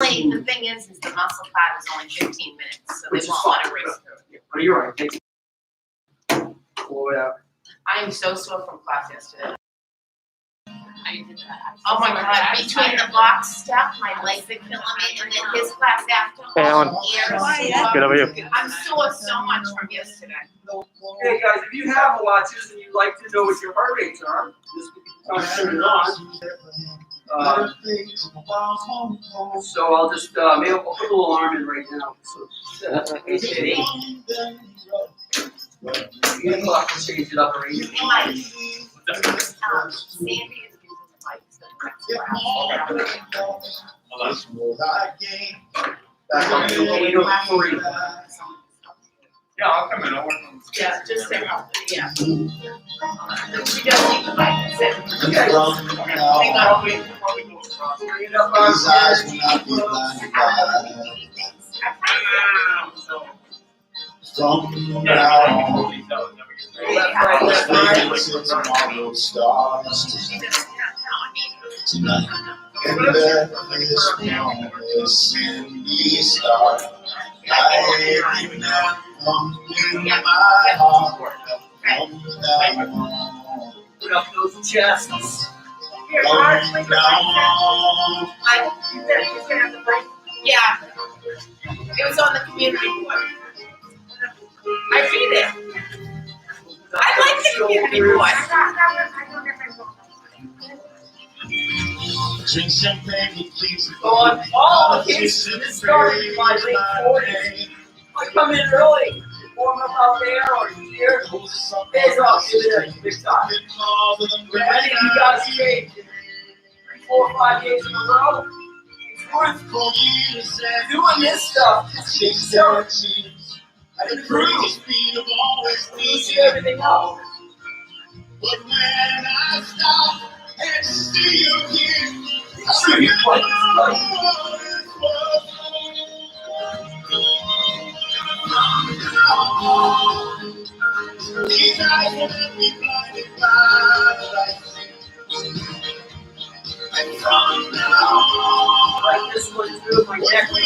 only, the thing is the muscle class is only 15 minutes, so they won't want to race through it. But you're right. Pull it out. I am so sore from class yesterday. I did that. Oh my God, between the box stuff, my legs are killing me, and then his class after. Hey, Ellen. Good over you. I'm sore so much from yesterday. Hey guys, if you have watches and you'd like to know what your heart rates are, just turn it on. So I'll just maybe I'll put a little alarm in right now. So it's at 8. 8 o'clock to change it up or 8. Sandy is using the mic. Yeah, I'll come in. I'll work on this. Yeah, just say help. Yeah. She does need the mic. Okay. Probably go across. Bring it up on eyes will not be blinded by from now on. left, right. Tomorrow stars tonight. And there is one Cindy star. I even now come in my heart. From that one. Put up those chests. Here, Going Marge, down. yeah. It was on the community board. I read it. I like the community board. Drink champagne with keys. On all occasions, this started by late 40s. I come in early, warm up out there, or here. Days off, do it big time. When any of you guys change 4 or 5 days in a row, it's worth doing this stuff. It's so I improve. You see everything else. But when I stop and see you again, See you twice. These eyes will not be blinded by the light. And from now on, Like this one through my neck, my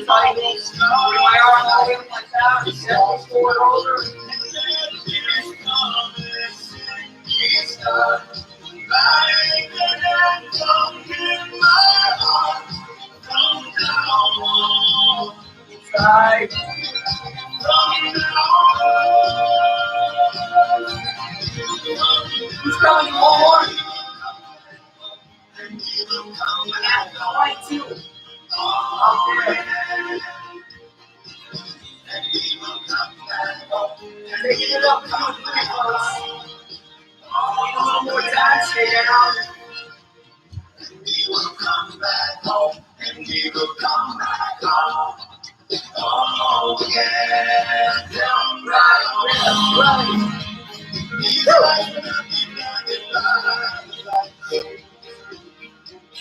back, my arm all the way like that, and then forward over. it's not like an anthem in my heart. From now on, Side. from now on, Who's coming more? and you will come back Right too. home. Okay. And we will come back home. Taking it up to 2 or 3 close. Need a little more time, stay down. We will come back home, and we will come back home. Oh, yeah, down right. These eyes will not be blinded by the light.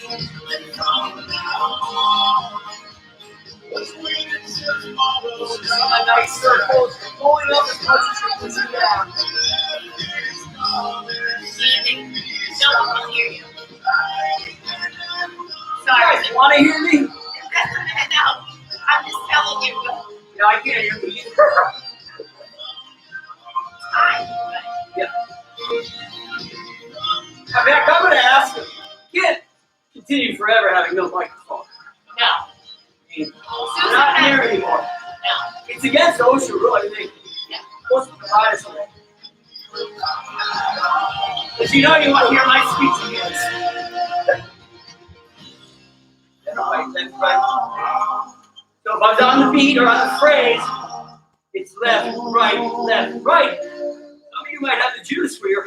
And from now on, let's wait until tomorrow A nice circle, pulling up as much as you can see down. Sandy, no one can hear you. You guys want to hear me? No, I'm just telling you. Yeah, I can't hear me. Yeah. I mean, I'm going to ask him. Can't continue forever having no microphone. No. We're not here anymore. No. It's against OSHA rule, I think. Yeah. Supposed to provide us with it. But you know you want to hear my speech again. That's right. So if I'm on the beat or on the phrase, it's left, right, left, right. Some of you might have the juice for your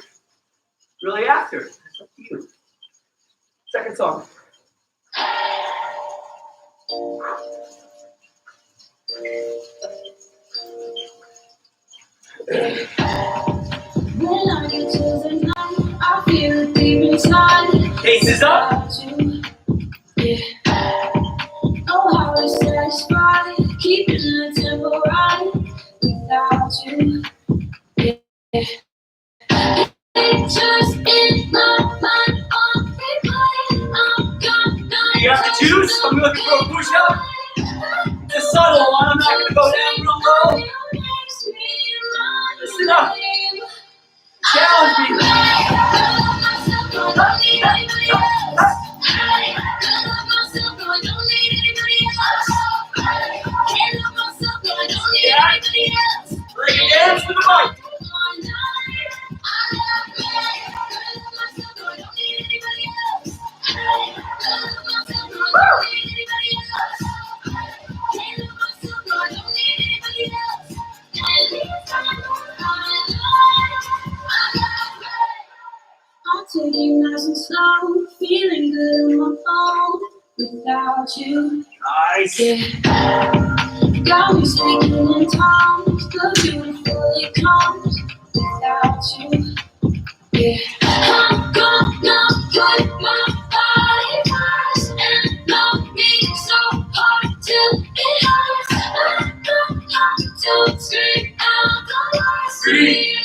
really after. It's up to you. Second song. When I get to the night, I feel it deep inside. Case is up. Yeah. Oh, how to satisfy, keeping the tempo right without you. Yeah. It's just in my mind on replay. I'm gonna. You got the juice? I'm looking for a push up. The subtle one. I'm not going to go down real low. Listen up. Challenge me. Bring it down to the mic. I'm taking nice and slow, feeling good on my phone without you. Nice. Yeah. Got me speaking in tongues, the beautiful it comes without you. Yeah. I'm gonna put my body first and love me so hard till it hurts. I'm gonna scream out the words. Breathe.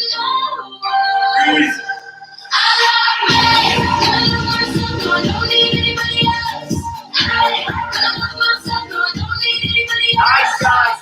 Nice, guys.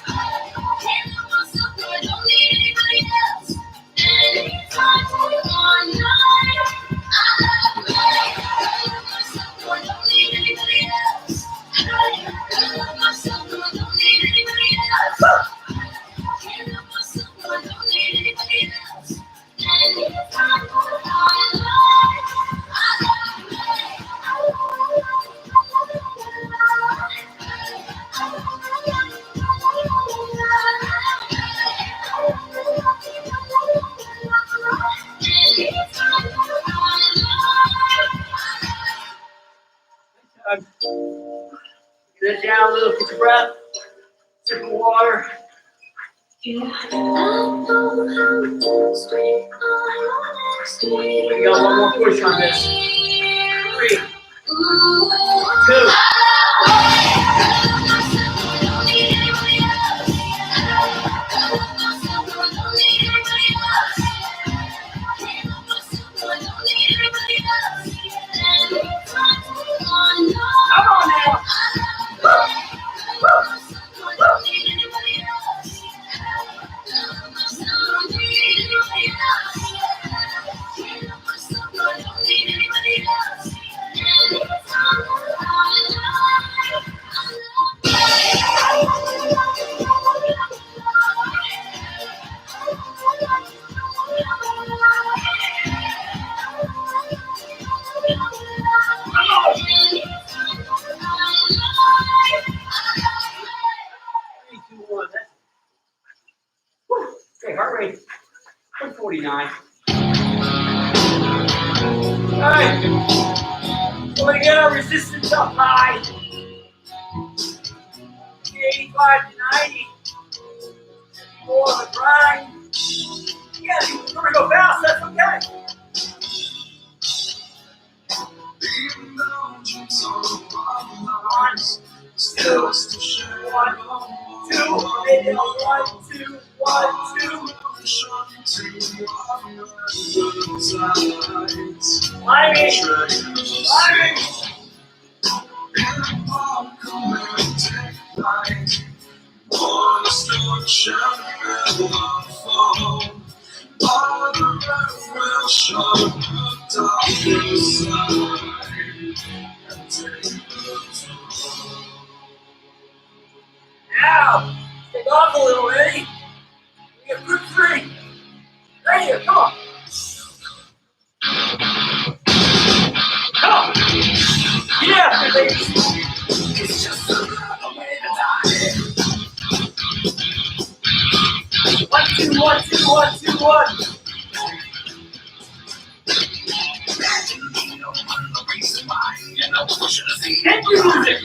Get it down a little, get your breath. Sip of water. Yeah. We got one more push on this. 3, 2. Come on now. Okay, heart rate 149. All right, so we get our resistance up high. 85 to 90. More of a grind. Yeah, we're gonna go fast. That's okay. One, two, maybe on 1, 2, 1, 2. Climbing. Now, take off a little, ready? We have group 3. Right here, come on. Come on. Yeah, ladies. It's just another way to die. 1, 2, 1, 2, 1, 2, 1. Can't you lose it?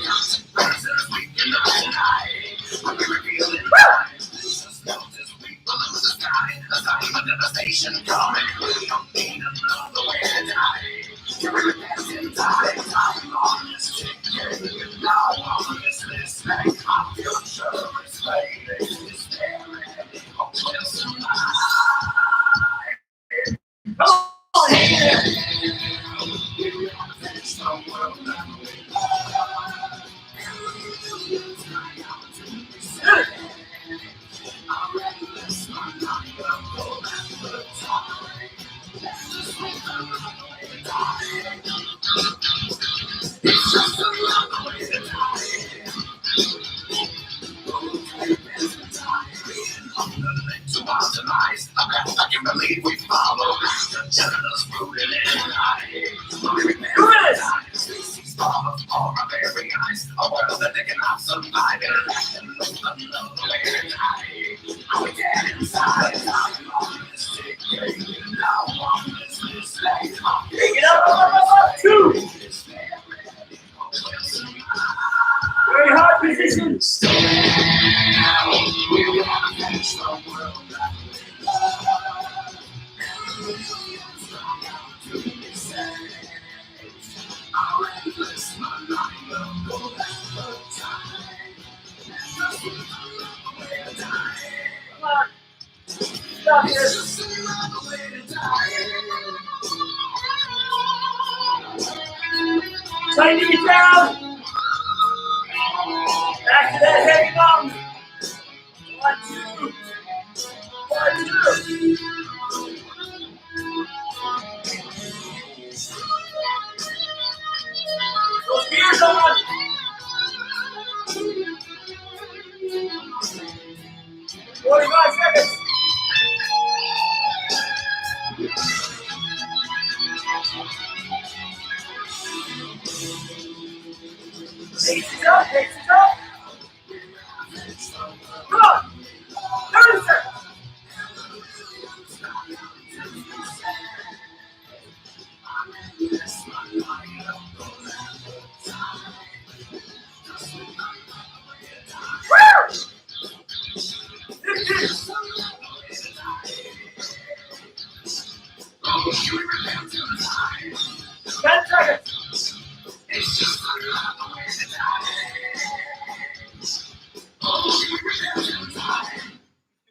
I can believe we follow the jealous rooted in all my very eyes, a world that they cannot survive in. And look another way to die. I would get inside. I'm on this decay. Now I'm this life. Take it up, 2. Very hard position. We want to finish the world. Stop here. Tighten it down. Back to that heavy mountain. 1, 2. 1, 2. Those gears on. 45 seconds. Takes it up. Come on. 30 seconds. Woo! 15. 10 seconds.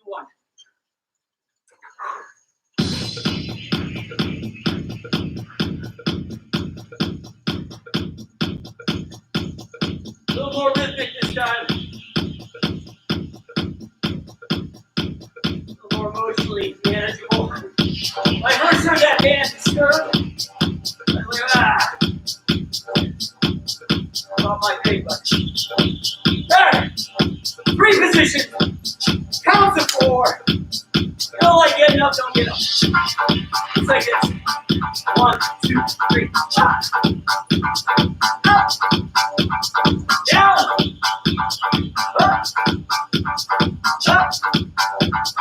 1. A little more rhythmic this time. A little more emotionally manageable. I first heard that band disturb. I was like, about my paper. There! 3 positions. Count to 4. You don't like getting up, don't get up. It's like this. 1, 2, 3. Up. Down. Up. Up. Down. Up.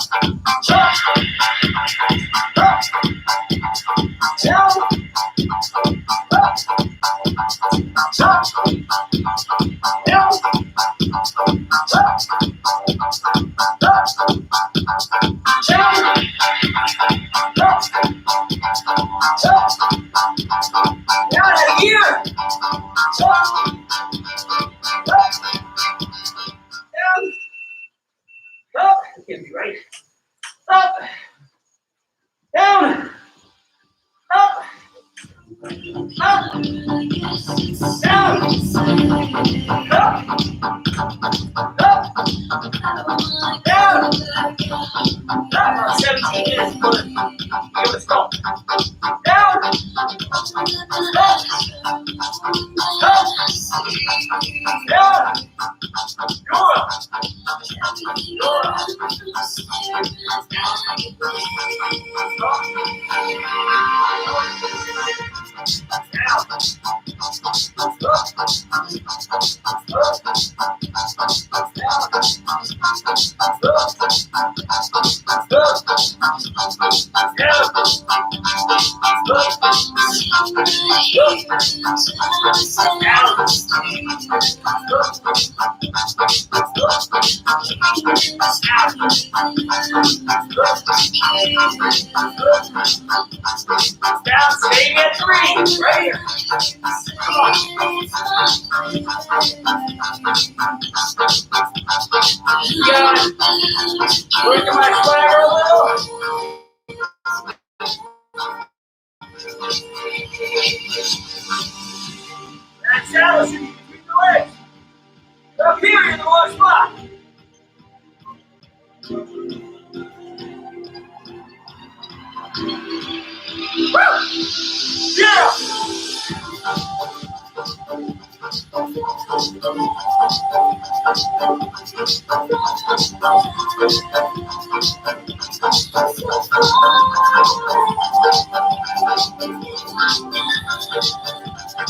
Up. Down. Up. Up. Down. Can't be right. Up, down, up, up, down, up, down. 17 minutes, but let's go. Down, up, down, down, staying at 3, right here. Come on. Yeah. Working my swagger a little. That's Allison. Keep the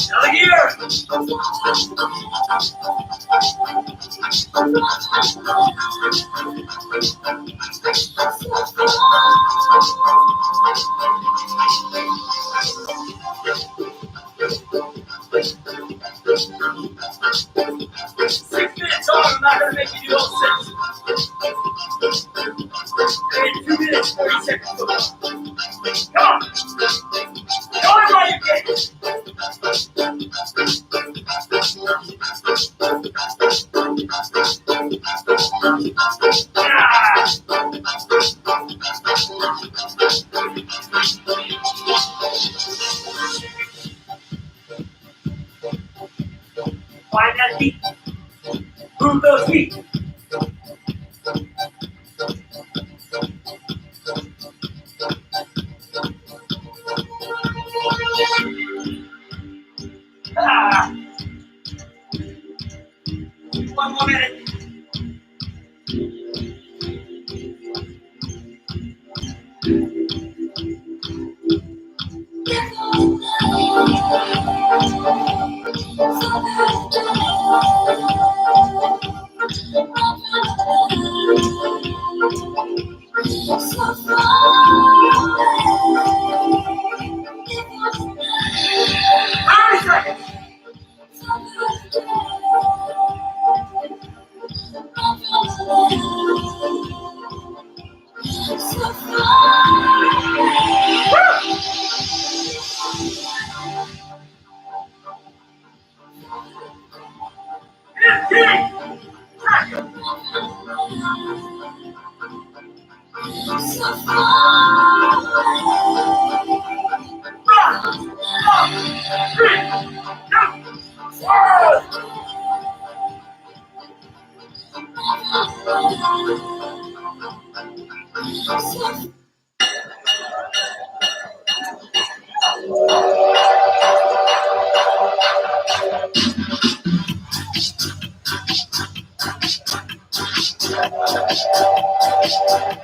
Another year. Minutes on, I'm not going to make you do all 6. Hey, 2 minutes, 40 seconds. Come on. Go on while you get it. Find that beat. Move those feet. Ah. 1 more minute.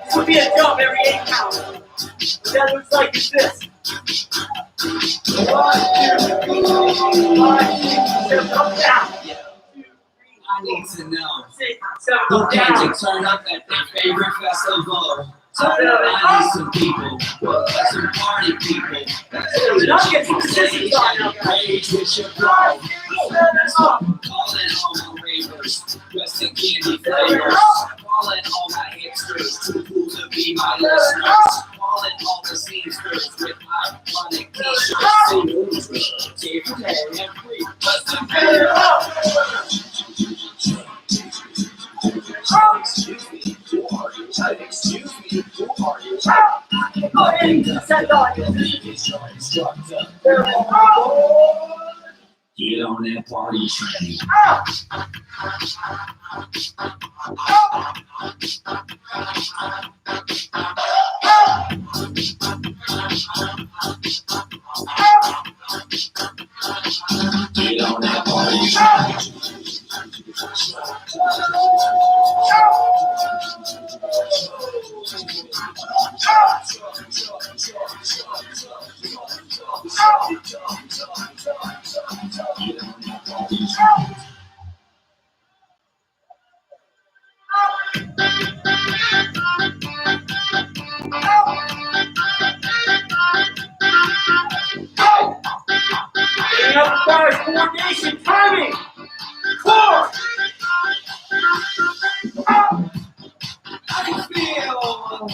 This would be a jump every 8 counts. What that looks like is this. 1, 2, 3, 4, 5, 6, 7, up, down. 2, 3, I need to know 6, 7, who up, came down. to turn up at their favorite festival. I need some people, some party people. Not get some statistics on now, guys. Rage with your 5, bro. 6, 7, up. Calling all my ravers, dressed in candy flavors. Calling all my hipsters, too cool to be my listeners. Calling all the seamsters with iconic t-shirts. See who's rich, take and free. Custom Get up. Excuse me, who are you? Excuse me, who are you? Go ahead and set on you. It's your instructor. Get on that party train. Get on that party train. Getting up requires coordination, timing, core. I can feel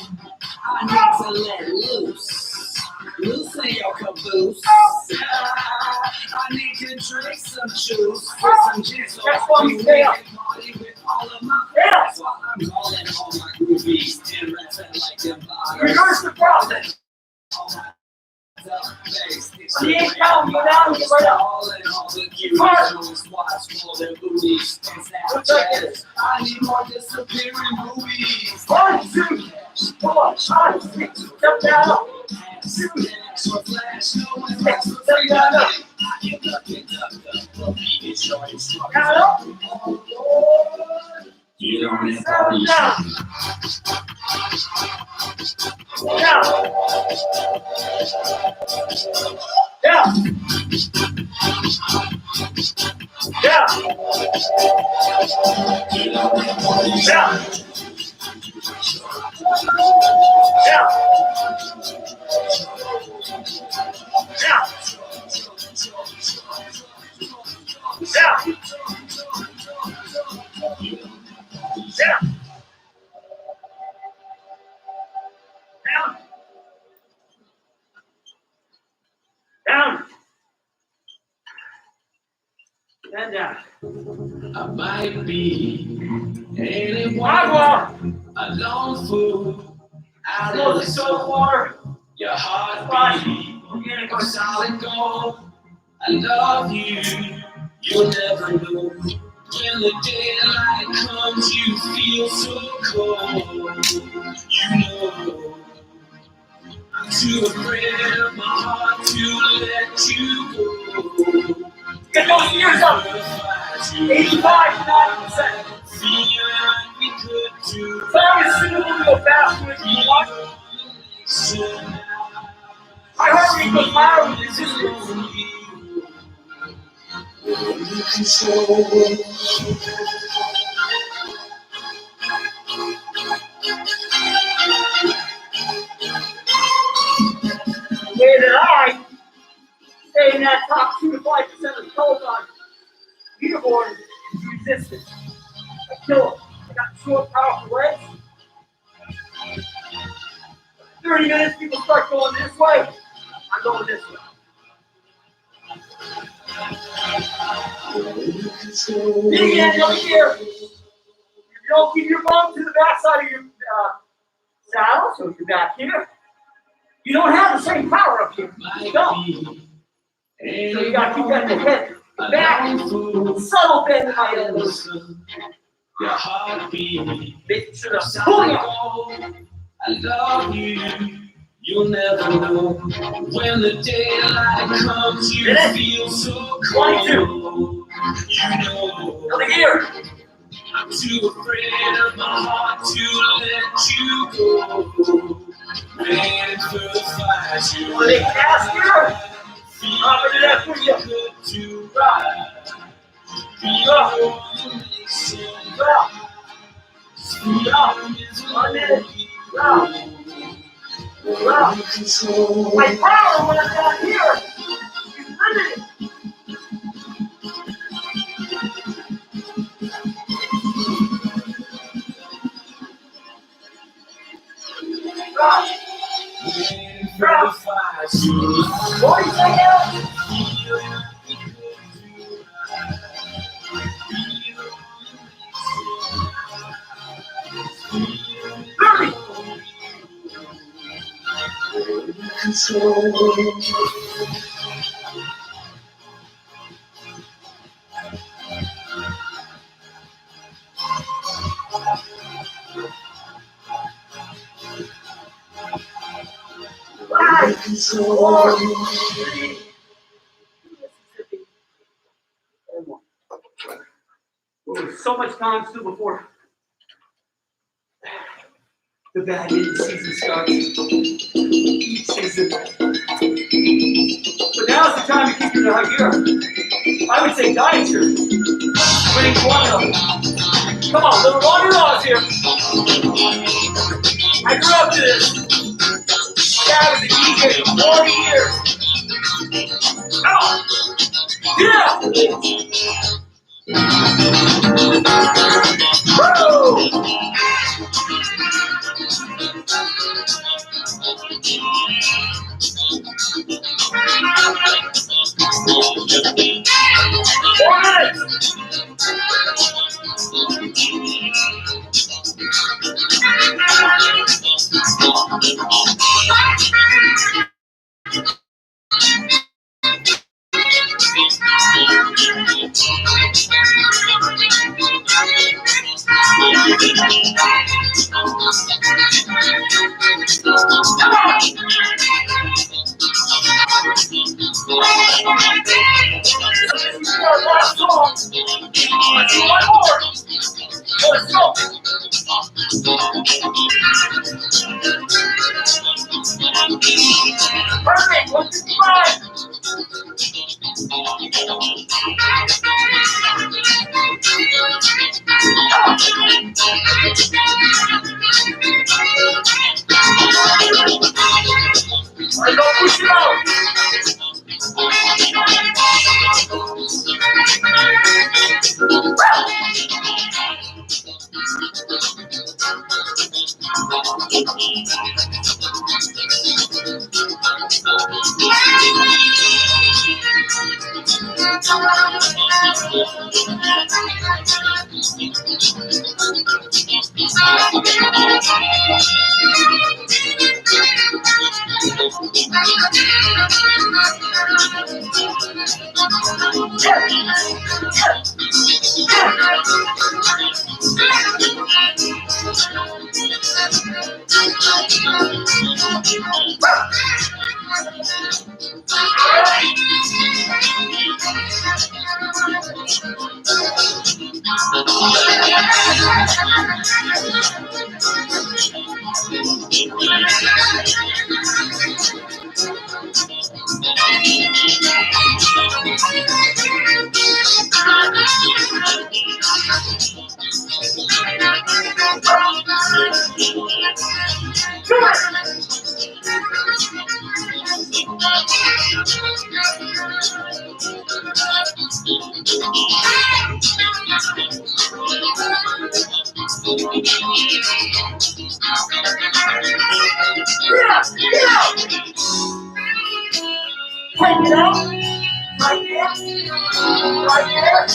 I need to let loose. Loosen your caboose. I need to drink some juice. Put some juice That's why we stay up. party with all of my Yeah. friends. While I'm calling all my groupies and rapping like them bodies. Reverse the process. All my face. On the 8th count, go down and get right up. Calling all the cuties, squats, small their booties, and Snapchats. I need more disappearing movies. 1, 2, 4, 5, 6, step down. 2, 6, 7, up. get the conductor, believe it's your instructor. Count up. Get on that party. Down. Down. Down. Down. Down. Down. Down. Down. Down. Down. Down. And down. I might be anyone, Agua. a lone fool, out Slow of the the salt soul, water. your heartbeat, Organic a solid gold. I love you, you'll never know. When the daylight comes, you feel so cold. You know, I'm too afraid of my heart to let you go. Get those ears up. 85, 90%. Feel like we could do. So I was sitting a little faster if you want. My heart rate goes higher with resistance. The way that I stay in that top 2 to 5% of the Peloton leaderboard is resistance. I kill them. I got short, powerful legs. 30 minutes, people start going this way. I'm going this way. Again, over here. If you don't keep your bum to the back side of your saddle, so you're back here, you don't have the same power up here. You don't. So you gotta keep that in the head. Back, subtle bend in my elbows. Your heartbeat, Making sure I'm pulling up. I love you, you'll never know. When the daylight comes, you feel so cold. 22. You know, Over here. I'm too afraid of my heart to let you go. Waiting for the fire to When they cast here, feel I'm gonna do that for you. good to Drop. drop. Drop. Drop. 1 minute. Drop. Drop. My power when I'm down here is limited. Drop. Drop. 40 seconds. 30. Five, 4, 3, Mississippi, and 1. Ooh, so much time still before the bad end season starts. Each season. But now's the time to keep your high gear. I would say diet shirt. Winning one of them. Come on, little Ronnie Laws here. I grew up to this. My dad was a DJ for 40 years. Come on. Yeah. Woo! Last song. Let's do one more. Let's go. Perfect. 155. All right, go push it out. Take it out. Right there. Right there. Right there.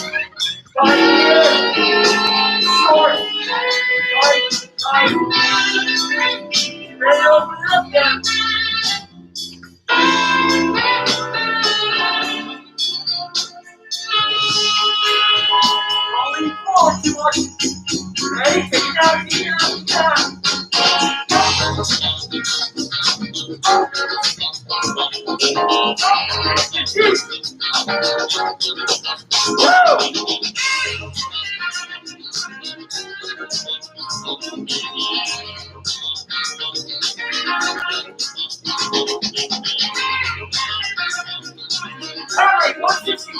Short. Right. Ready to open it up then. Rolling forward too much. Ready? Take it out. Take it out. All right, 160.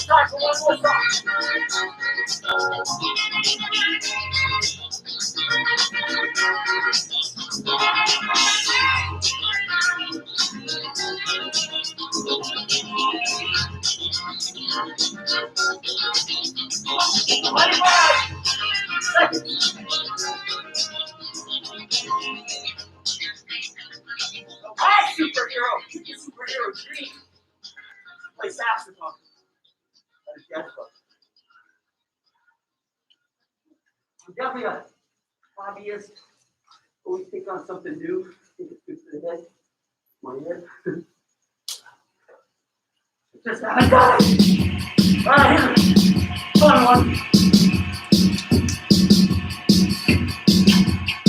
Time for one more song. Superhero dream. Play saxophone. That is jazz book. I'm definitely a hobbyist. Always think on something new. Think it's good for the head. My head. Just haven't got it. All right, fun one.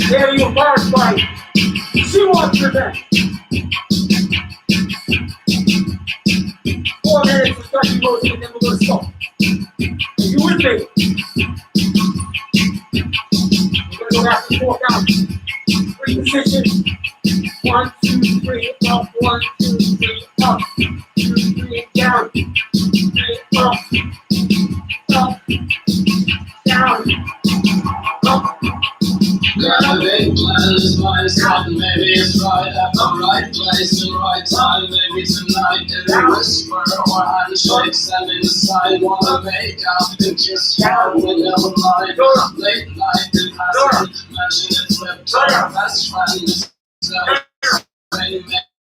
There you bark fight. She wants revenge. 4 minutes of starting motion, and then we'll go to stop. Are you with me? We're gonna go back and forth down. 3 positions. 1, 2, 3, up. 1, 2, 3, up. 2, 3, down. 3, up. Up. Down. Up. Got a big plan, it's my spot, maybe it's right at the right place and right time, maybe tonight. In a whisper or handshakes and in the side, wanna make out and kiss you, we never mind. Late night and hasn't mentioned it flipped to our best friend.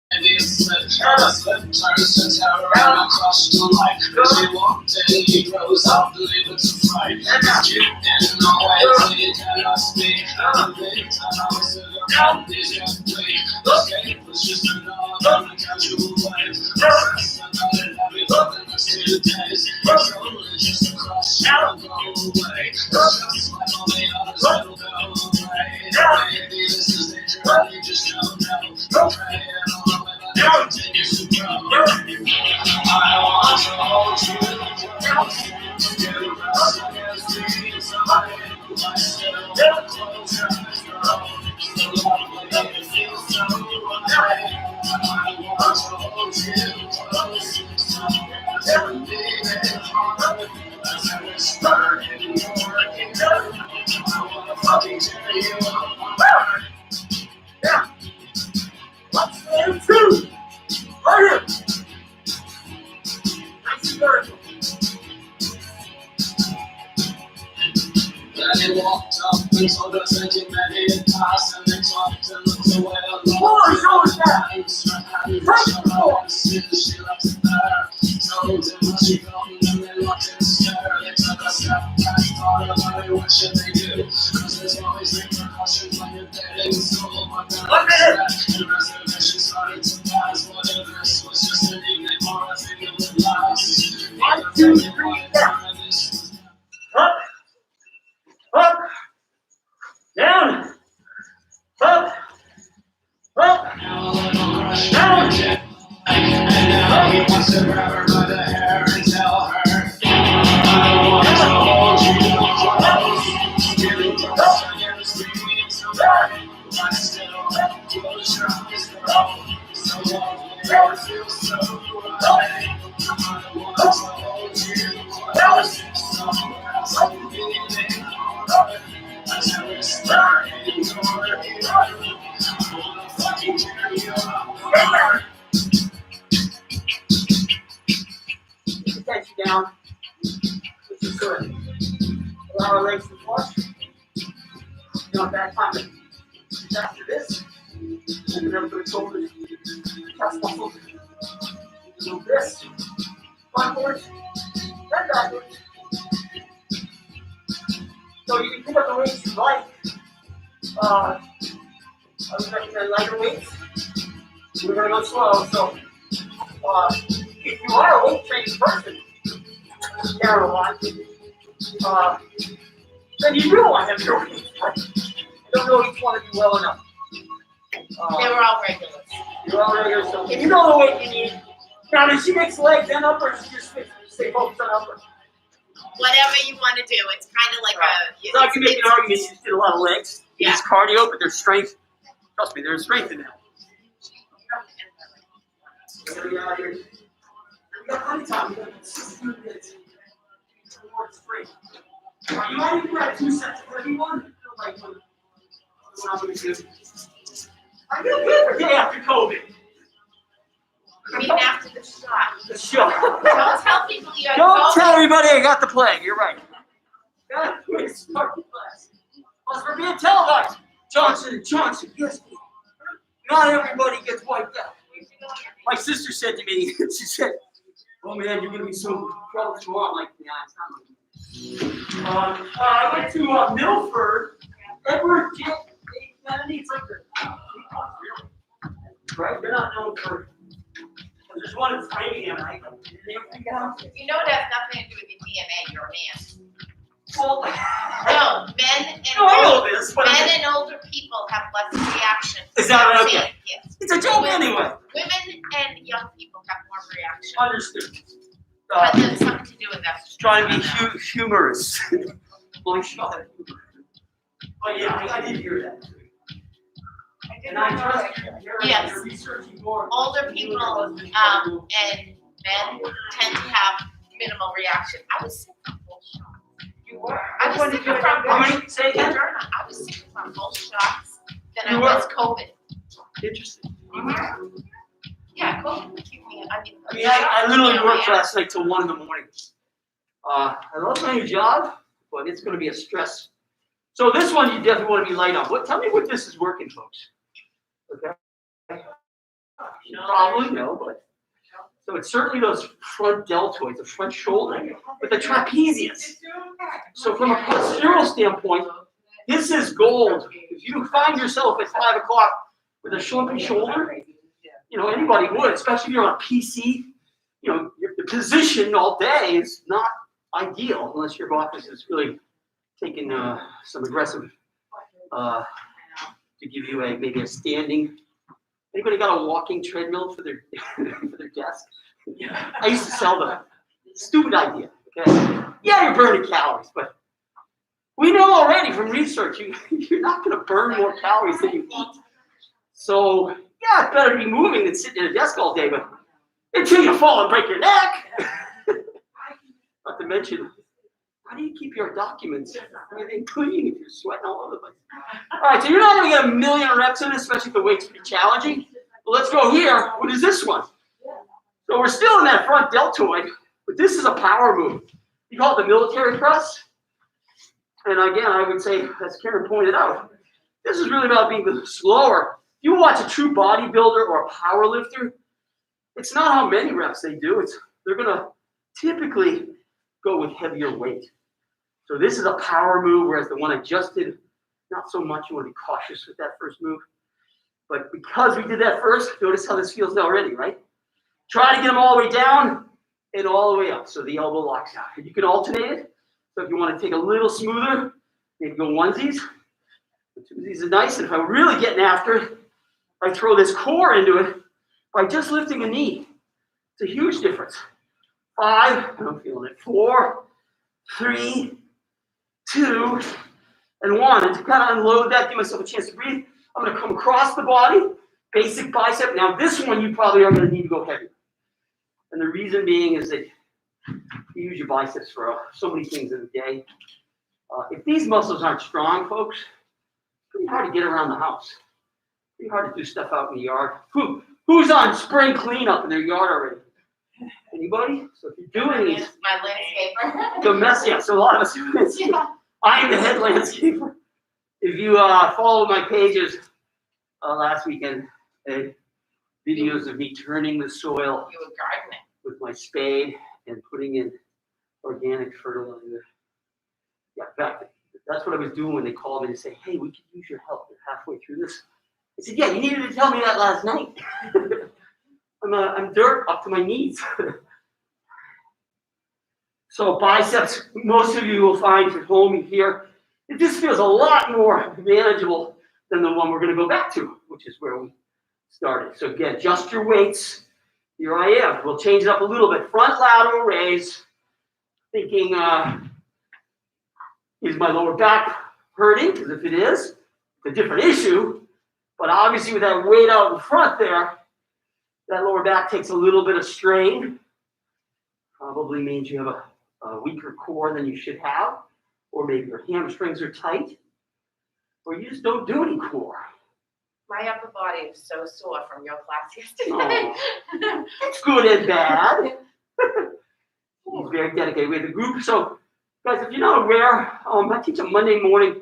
Maybe it slipped, a slip turns to terror and I crushed the light. She walked in, he rose up, leave it to fright. Get in the way till you cannot speak. The big time I was in the company, just bleed. The gate was just another They walked up and told us that you met in class, and they talked and looked away a lot. She loves it there. Told him what she felt, and then they looked and stared. They took a step back, thought about it, what should they do? Cause there's always repercussions when you're dating school. But then I and reservations started to pass. Whether this was just an evening or a thing that would last. 1, 2, 3, 4. Up, up, down, up, up, down. And now he wants to grab her by the hair and tell her, I want to hold you close. Feeling close against me so bad. But still, close your eyes, girl. So lovely, it feels so right. I want to hold you close. Somewhere else I'm feeling alright. As I whisper in your ear, I wanna fucking tear you apart. Catch you down. Which is good. Allow our legs to flush. You want that time to after this. And remember the shoulders. Chest muscles. Do this. Backwards. Then backwards. So you can pick up the weights you like. I would recommend lighter weights. We're going to go slow. So if you are a weight training person, down a lot, then you do want heavier weights. I don't know each one of you well enough. They were all regulars. You're all regular, so if you know the weight you need. Now, does she mix legs and upper, or does she just stay focused on upper? Whatever you want to do. It's kind of like So I can make an argument you did a lot of legs. Yeah. It's cardio, but there's strength. Trust me, there's strength in that. We got plenty of time. We got 16 minutes. More straight. You might even grab 2 sets of everyone. Like what I'm going to do. I feel good for day after COVID. I mean, after the shot. The show. Don't tell people you have Don't COVID. tell everybody I got the plague. You're right. Gotta start the class. Plus, we're being televised. Johnson & Johnson. Yes. Not everybody gets wiped out. My sister said to me, she said, "Oh man, you're gonna be so trouble tomorrow." I'm like, "Yeah, it's not like." I went to Milford. Edward J. Kennedy. It's like the right. They're not known for. There's one in Framingham, right? You know it has nothing to do with your DNA. You're a man. Well, No, men and no, I know this, but men and older people have less reaction. Is that right? Okay. Yes. It's a joke anyway. Women and young people have more reaction. Understood. But there's something to do with that. Trying to be humorous. Well, shot. Oh yeah, I did hear that. And I trust Yes. you're researching more. Older people and men tend to have minimal reaction. I was sick from both shots. You were. I was sick from How many? Say again. Moderna. I was sick from both shots. Then I You was COVID. Interesting. Yeah, COVID would keep me. I mean, I literally worked last night till 1 in the morning. I love my new job, but it's going to be a stress. So this one you definitely want to be light on. Tell me what this is working, folks. Okay. Probably no, but so it's certainly those front deltoids, the front shoulder, but the trapezius. So from a postural standpoint, this is gold. If you find yourself at 5 o'clock with a slumpy shoulder, anybody would, especially if you're on a PC. The position all day is not ideal unless your boss is really taking some aggressive to give you maybe a standing. Anybody got a walking treadmill for their for their desk? Yeah. I used to sell them. Stupid idea. Okay. Yeah, you're burning calories, but we know already from research you're not going to burn more calories than you eat. So yeah, it's better to be moving than sitting at a desk all day. But until you fall and break your neck. Not to mention, how do you keep your documents clean if you're sweating all over the place? All right, so you're not going to get a million reps in this, especially if the weight's pretty challenging. Well, let's go here. What is this one? So we're still in that front deltoid, but this is a power move. You call it the military press. And again, I would say, as Karen pointed out, this is really about being slower. If you watch a true bodybuilder or a power lifter, it's not how many reps they do. They're going to typically go with heavier weight. So this is a power move, whereas the one I just did, not so much. You want to be cautious with that first move. But because we did that first, notice how this feels already, right? Try to get them all the way down and all the way up. So the elbow locks out. And you can alternate it. So if you want to take a little smoother, maybe go onesies. The twosies are nice. And if I'm really getting after it, I throw this core into it by just lifting a knee. It's a huge difference. 5, I'm feeling it. 4, 3, 2, and 1. And to kind of unload that, give myself a chance to breathe, I'm going to come across the body, basic bicep. Now this one you probably are going to need to go heavier. And the reason being is that you use your biceps for so many things in the day. If these muscles aren't strong, folks, it's pretty hard to get around the house. Pretty hard to do stuff out in the yard. Who's on spring cleanup in their yard already? Anybody? So if you're doing these, my landscaper. the mess, yeah. So a lot of us do this. I am the head landscaper. If you followed my pages last weekend, videos of me turning the soil You were gardening. with my spade and putting in organic fertilizer. Yeah, in fact, that's what I was doing when they called me to say, "Hey, we could use your help. We're halfway through this." I said, "Yeah, you needed to tell me that last night." I'm dirt up to my knees. So biceps, most of you will find at home here, it just feels a lot more manageable than the one we're going to go back to, which is where we started. So again, adjust your weights. Here I am. We'll change it up a little bit. Front lateral raise. Thinking, is my lower back hurting? Because if it is, it's a different issue. But obviously with that weight out in front there, that lower back takes a little bit of strain. Probably means you have a weaker core than you should have. Or maybe your hamstrings are tight. Or you just don't do any core. My upper body is so sore from your class yesterday. Oh, it's good and bad. He's very dedicated with the group. So, guys, if you're not aware, I teach a Monday morning,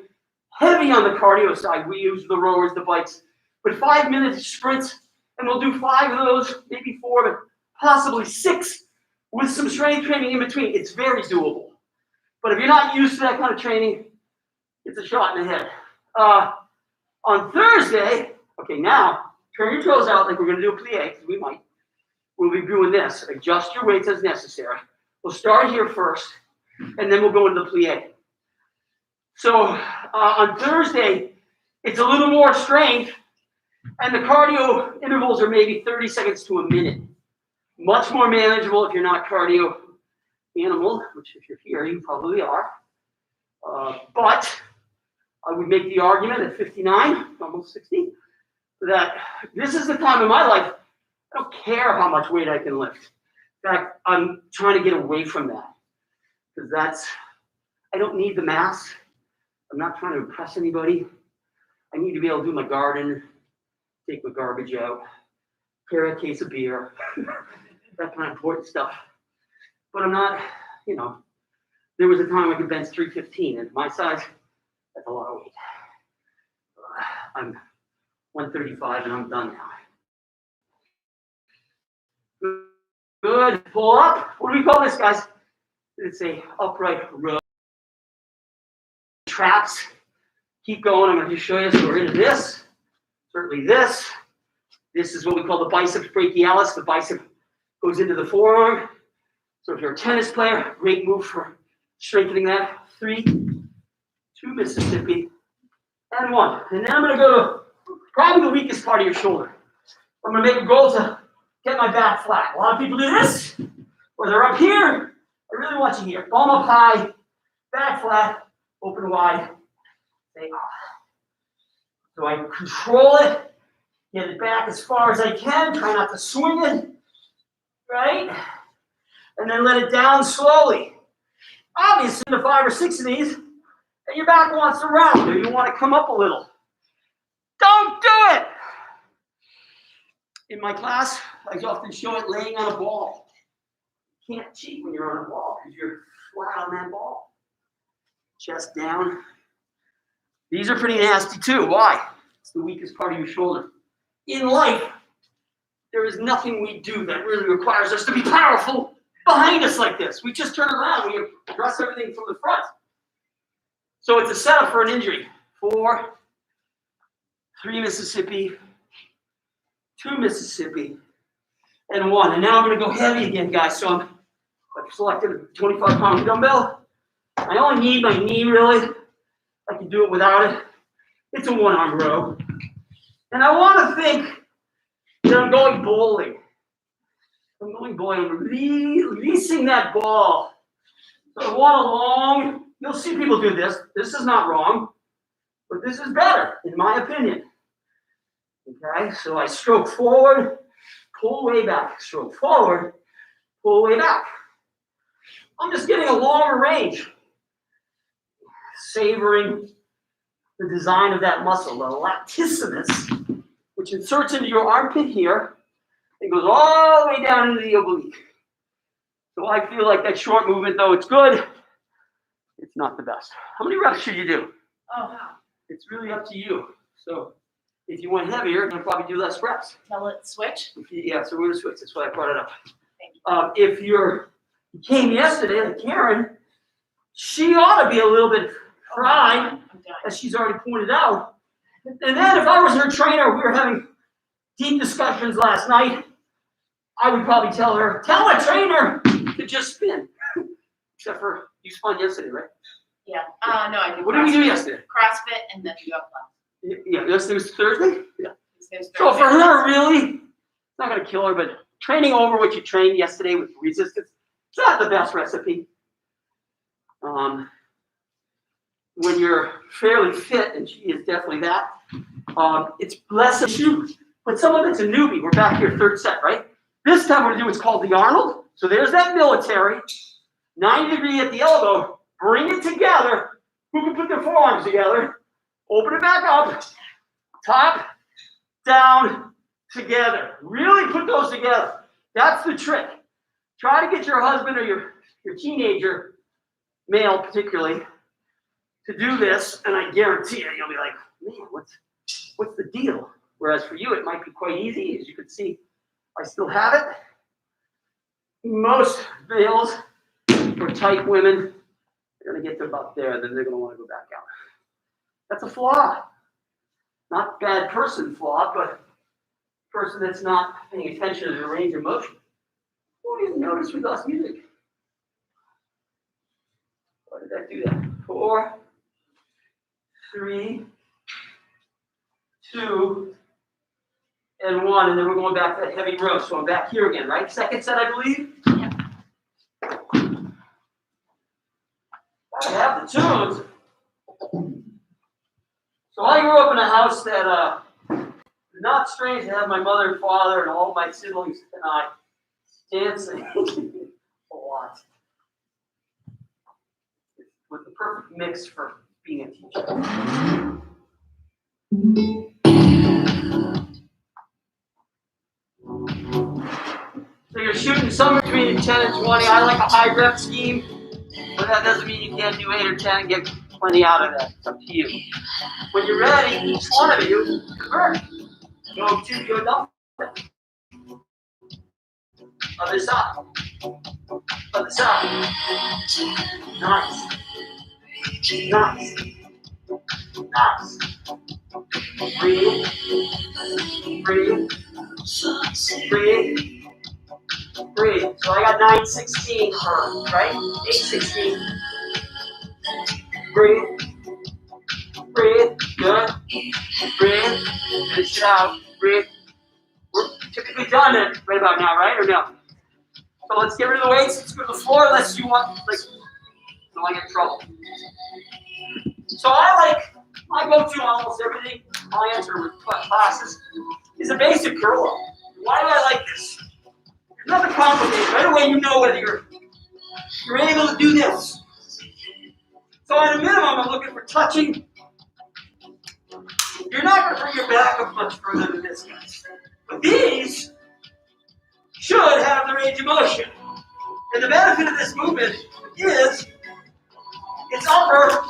heavy on the cardio side. We use the rowers, the bikes, but 5-minute sprints, and we'll do 5 of those, maybe 4, but possibly 6 with some strength training in between. It's very doable. But if you're not used to that kind of training, it's a shot in the head. On Thursday, okay, now turn your toes out like we're going to do a plie, because we might. We'll be doing this. Adjust your weights as necessary. We'll start here first, and then we'll go into the plie. So on Thursday, it's a little more strength, and the cardio intervals are maybe 30 seconds to a minute. Much more manageable if you're not a cardio animal, which if you're here, you probably are. But I would make the argument at 59, almost 60, that this is the time in my life, I don't care how much weight I can lift. In fact, I'm trying to get away from that. Because I don't need the mass. I'm not trying to impress anybody. I need to be able to do my garden, take my garbage out, carry a case of beer, that kind of important stuff. But I'm not, there was a time I could bench 315, and my size, that's a lot of weight. I'm 135 and I'm done now. Good. Pull up. What do we call this, guys? It's a upright row. Traps. Keep going. I'm going to just show you. So we're into this. Certainly this. This is what we call the biceps brachialis. The bicep goes into the forearm. So if you're a tennis player, great move for strengthening that. 3, 2 Mississippi, and 1. And then I'm going to go to probably the weakest part of your shoulder. I'm going to make a goal to get my back flat. A lot of people do this, or they're up here. I really want you here. Palm up high, back flat, open wide. Say ah. So I control it, get it back as far as I can. Try not to swing it, right? And then let it down slowly. Obviously, the 5 or 6 of these, and your back wants to round, or you want to come up a little. Don't do it! In my class, I often show it laying on a ball. You can't cheat when you're on a ball because you're flat on that ball. Chest down. These are pretty nasty too. Why? It's the weakest part of your shoulder. In life, there is nothing we do that really requires us to be powerful behind us like this. We just turn around. We address everything from the front. So it's a setup for an injury. 4, 3 Mississippi, 2 Mississippi, and 1. And now I'm going to go heavy again, guys. So I've selected a 25-pound dumbbell. I only need my knee, really. I can do it without it. It's a 1-arm row. And I want to think that I'm going bowling. I'm going bowling. I'm releasing that ball. So I want a long, you'll see people do this. This is not wrong, but this is better, in my opinion. Okay, so I stroke forward, pull way back. Stroke forward, pull way back. I'm just getting a longer range. Savoring the design of that muscle, the latissimus, which inserts into your armpit here and goes all the way down into the oblique. So I feel like that short movement, though it's good, it's not the best. How many reps should you do? Oh, wow. It's really up to you. So if you went heavier, you're going to probably do less reps. Tell it switch. Yeah, so we're going to switch. That's why I brought it up. Thank you. If you came yesterday, like Karen, she ought to be a little bit fried, I'm done. as she's already pointed out. And then if I was her trainer, we were having deep discussions last night, I would probably tell her, tell a trainer to just spin. Except for, you spun yesterday, right? Yeah. No, I did. What did we do yesterday? CrossFit and then yoga class. Yeah, yesterday was Thursday? Yeah. This So Thursday. for her, really, it's not going to kill her, but training over what you trained yesterday with resistance, it's not the best recipe. When you're fairly fit, and she is definitely that, it's less an issue, but some of it's a newbie. We're back here, 3rd set, right? This time we're going to do what's called the Arnold. So there's that military, 90 degree at the elbow, bring it together. Who can put their forearms together? Open it back up, top, down, together. Really put those together. That's the trick. Try to get your husband or your teenager, male particularly, to do this, and I guarantee you, you'll be like, man, what's the deal? Whereas for you, it might be quite easy. As you can see, I still have it. Most males or tight women are going to get to about there, then they're going to want to go back out. That's a flaw. Not bad person flaw, but person that's not paying attention to the range of motion. Oh, you notice we lost music. Why did that do that? 4, 3, 2, and 1, and then we're going back to that heavy row. So I'm back here again, right? 2nd set, I believe. Yeah. I have the tunes. So I grew up in a house that not strange to have my mother and father and all my siblings and I dancing a lot. It was the perfect mix for being a teacher. So you're shooting somewhere between 10 and 20. I like a high rep scheme, but that doesn't mean you can't do 8 or 10 and get plenty out of that. It's up to you. When you're ready, each one of you convert. Go to your dumbbell. Other side. Other side. Nice. Nice. Nice. Breathe. Breathe. Breathe. Breathe. So I got 916 for, right? 816. Breathe. Breathe. Good. Breathe. Finish it out. Breathe. We're typically done it right about now, right? Or no? So let's get rid of the weights. Let's go to the floor unless you want, like, don't want to get in trouble. So I like, my go-to on almost everything, my answer with classes, is a basic curl up. Why do I like this? There's nothing complicated. Right away you know whether you're able to do this. So at a minimum, I'm looking for touching. You're not going to bring your back up much further than this, guys. But these should have the range of motion. And the benefit of this movement is it's upper,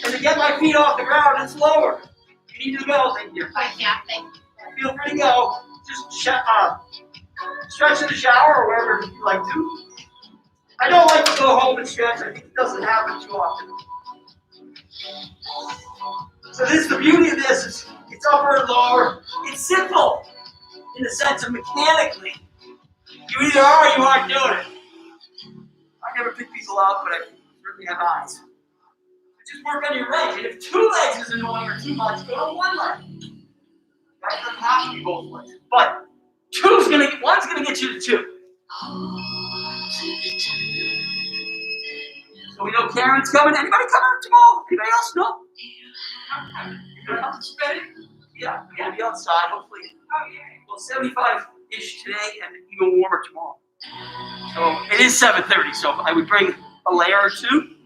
and to get my feet off the ground, it's lower. You need to go, thank you. Feel free to go. Just stretch in the shower or wherever you like to. I don't like to go home and stretch. I think it doesn't happen too often. So this, the beauty of this is it's upper and lower. It's simple in the sense of mechanically. You either are or you aren't doing it. I never pick people out, but I certainly have eyes. Just work on your leg. And if 2 legs is annoying or too much, go to 1 leg. That doesn't have to be both legs. But one's gonna get you to 2. So we know Karen's coming. Anybody coming tomorrow? Anybody else? No? Anybody else? Yeah, we're gonna be outside, hopefully. Well, 75-ish today and even warmer tomorrow. So it is 7:30, so I would bring a layer or 2.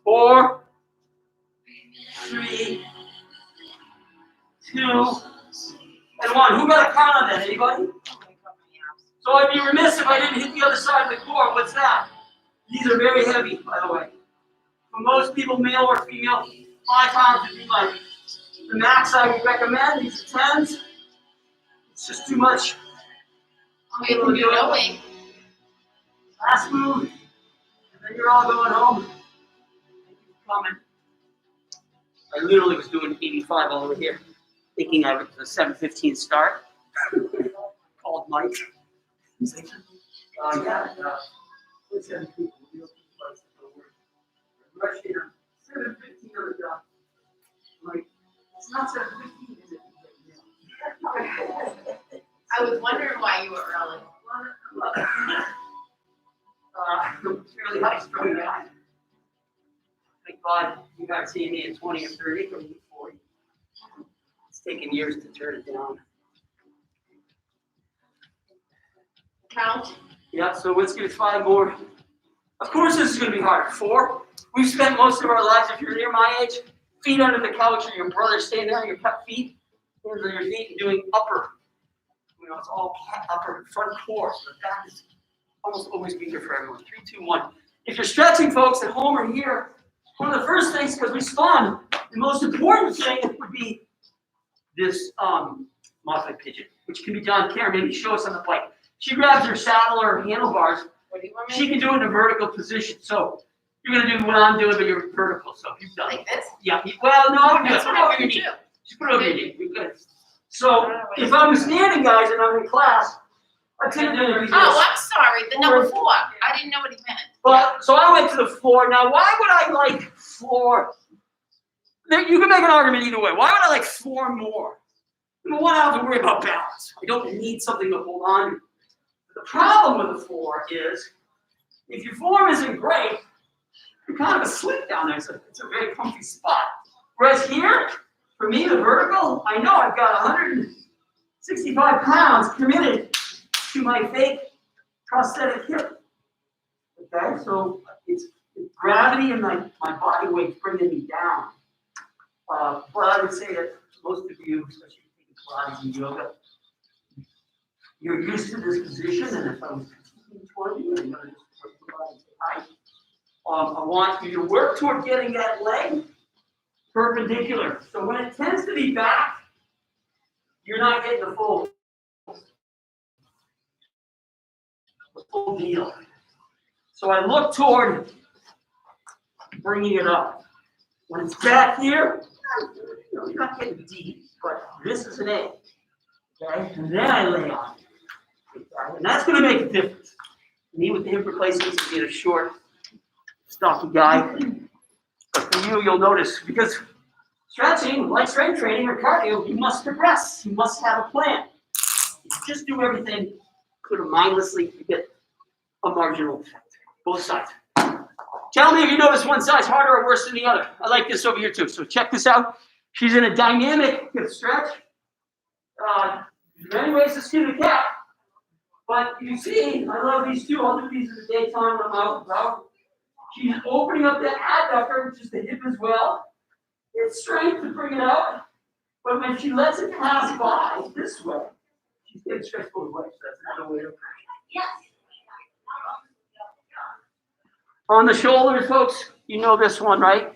4, 3, 2, and 1. Who got a count on that? Anybody? So I'd be remiss if I didn't hit the other side of the core. What's that? These are very heavy, by the way. For most people, male or female, 5 pounds would be like the max I would recommend. These are 10s. It's just too much. I'm able to do it. Last move, and then you're all going home. Thank you for coming. I literally was doing 85 all over here, thinking I was a 7:15 start. Called Mike. He's like, what's 7:15? Rush here. 7:15 on the dot. I'm like, it's not 7:15, is it? I was wondering why you were early. Fairly high strung guy. Thank God you guys see me at 20 or 30 or 40. It's taken years to turn it down. Count. Yeah, so let's get 5 more. Of course, this is going to be hard. 4. We've spent most of our lives, if you're near my age, feet under the couch or your brother standing there on your cut feet, hands on your feet, and doing upper. You know, it's all upper front core. So the back is almost always weaker for everyone. 3, 2, 1. If you're stretching, folks, at home or here, one of the first things, because we spun, the most important thing would be this modified pigeon, which can be done. Karen, maybe show us on the bike. She grabs her saddle or handlebars. What do you want me She can do it in a vertical position. So you're going to do what I'm doing, but you're vertical. So if you've done like this? Yeah. Well, no, That's put what it I over want your to knee. do. Just put it over your knee. You're good. So if I'm standing, guys, and I'm in class, I tend to do this. Oh, I'm sorry. The number 4. I didn't know what he meant. But so I went to the floor. Now, why would I like floor? You can make an argument either way. Why would I like floor more? Number 1, I don't have to worry about balance. I don't need something to hold on to. The problem with the floor is, if your form isn't great, you're kind of asleep down there. It's a very comfy spot. Whereas here, for me, the vertical, I know I've got 165 pounds committed to my fake prosthetic hip. Okay, so it's gravity and my body weight bringing me down. But I would say that most of you, especially taking Pilates and yoga, you're used to this position, and if I was teaching toward you, I'm going to just put the body high. I want you to work toward getting that leg perpendicular. So when it tends to be back, you're not getting the full deal. So I look toward bringing it up. When it's back here, you're not getting deep, but this is an A. Okay, and then I lay on. Okay? And that's going to make a difference. Me with the hip replacements, you get a short, stocky guy. But for you, you'll notice, because stretching, like strength training or cardio, you must progress. You must have a plan. If you just do everything sort of mindlessly, you get a marginal effect. Both sides. Tell me if you notice one side's harder or worse than the other. I like this over here too. So check this out. She's in a dynamic stretch. Many ways to skin a cat. But you see, I love these two. I'll do these in the daytime when I'm out and about. She's opening up that adductor, which is the hip as well. It's strength to bring it out. But when she lets it pass by this way, she's getting stretched both ways. So that's another way to approach it. Yes. On the shoulders, folks, you know this one, right?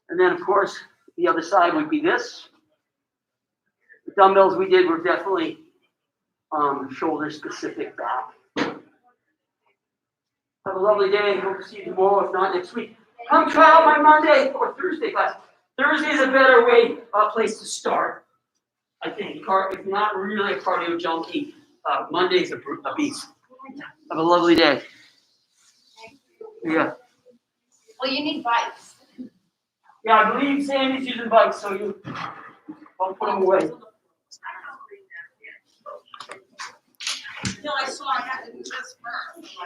And then, of course, the other side would be this. The dumbbells we did were definitely shoulder-specific back. Have a lovely day. Hope to see you tomorrow, if not next week. Come try out my Monday or Thursday class. Thursday is a better place to start, I think. If you're not really a cardio junkie, Monday's a beast. Have a lovely day. Yeah. Well, you need bikes. Yeah, I believe Sandy's using bikes, so you don't put them away. No, I saw I had to do this first.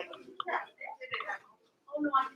Oh, no, I